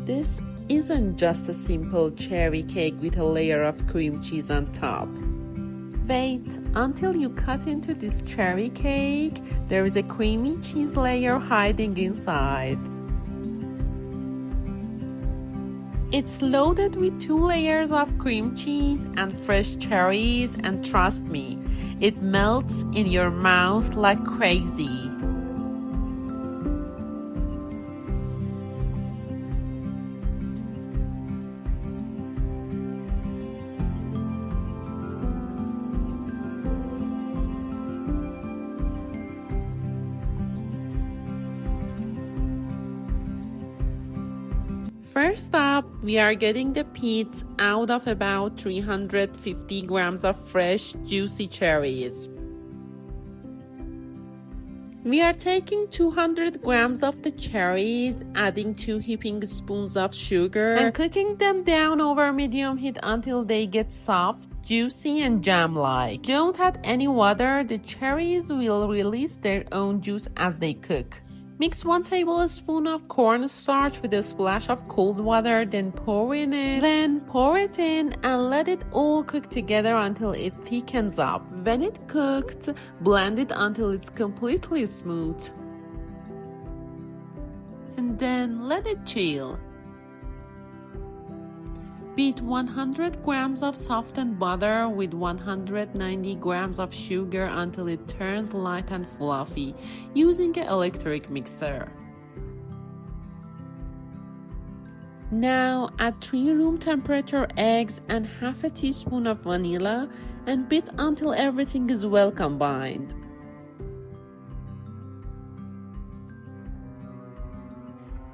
This isn't just a simple cherry cake with a layer of cream cheese on top. Wait until you cut into this cherry cake. There is a creamy cheese layer hiding inside. It's loaded with 2 layers of cream cheese and fresh cherries, and trust me, it melts in your mouth like crazy. First up, we are getting the pits out of about 350 grams of fresh, juicy cherries. We are taking 200 grams of the cherries, adding 2 heaping spoons of sugar, and cooking them down over medium heat until they get soft, juicy, and jam-like. Don't add any water, the cherries will release their own juice as they cook. Mix 1 tablespoon of cornstarch with a splash of cold water, then pour it in and let it all cook together until it thickens up. When it cooked, blend it until it's completely smooth. And then let it chill. Beat 100 grams of softened butter with 190 grams of sugar until it turns light and fluffy using an electric mixer. Now add 3 room temperature eggs and half a teaspoon of vanilla and beat until everything is well combined.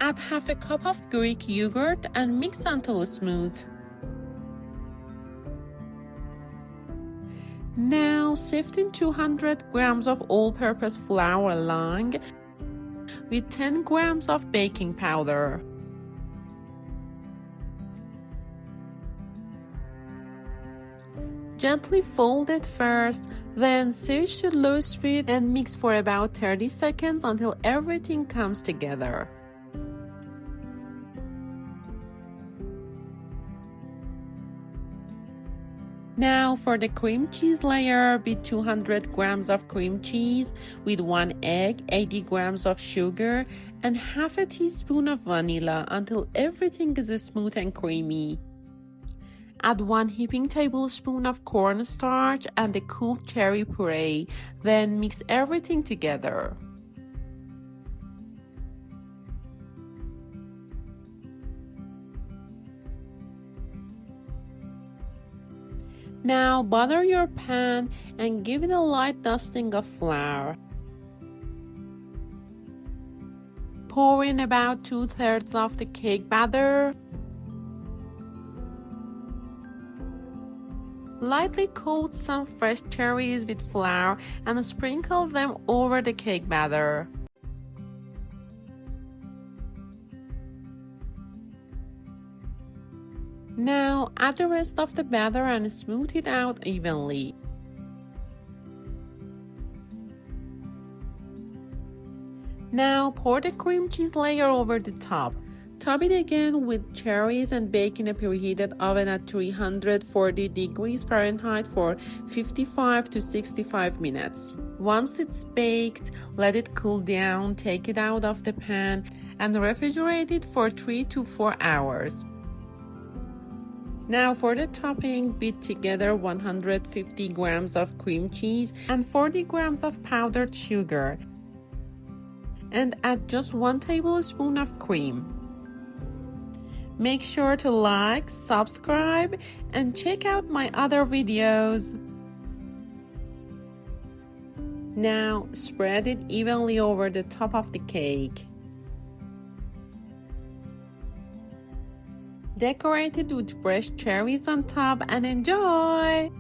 Add half a cup of Greek yogurt and mix until smooth. Now sift in 200 grams of all-purpose flour along with 10 grams of baking powder. Gently fold it first, then switch to low speed and mix for about 30 seconds until everything comes together. Now for the cream cheese layer, beat 200 grams of cream cheese with 1 egg, 80 grams of sugar, and half a teaspoon of vanilla until everything is smooth and creamy. Add 1 heaping tablespoon of cornstarch and a cool cherry puree, then mix everything together. Now butter your pan and give it a light dusting of flour. Pour in about 2/3 of the cake batter. Lightly coat some fresh cherries with flour and sprinkle them over the cake batter. Now add the rest of the batter and smooth it out evenly. Now pour the cream cheese layer over the top. Top it again with cherries and bake in a preheated oven at 340 degrees Fahrenheit for 55 to 65 minutes. Once it's baked, let it cool down, take it out of the pan, and refrigerate it for 3 to 4 hours. Now for the topping, beat together 150 grams of cream cheese and 40 grams of powdered sugar, and add just 1 tablespoon of cream. Make sure to like, subscribe, and check out my other videos. Now spread it evenly over the top of the cake. Decorate it with fresh cherries on top and enjoy!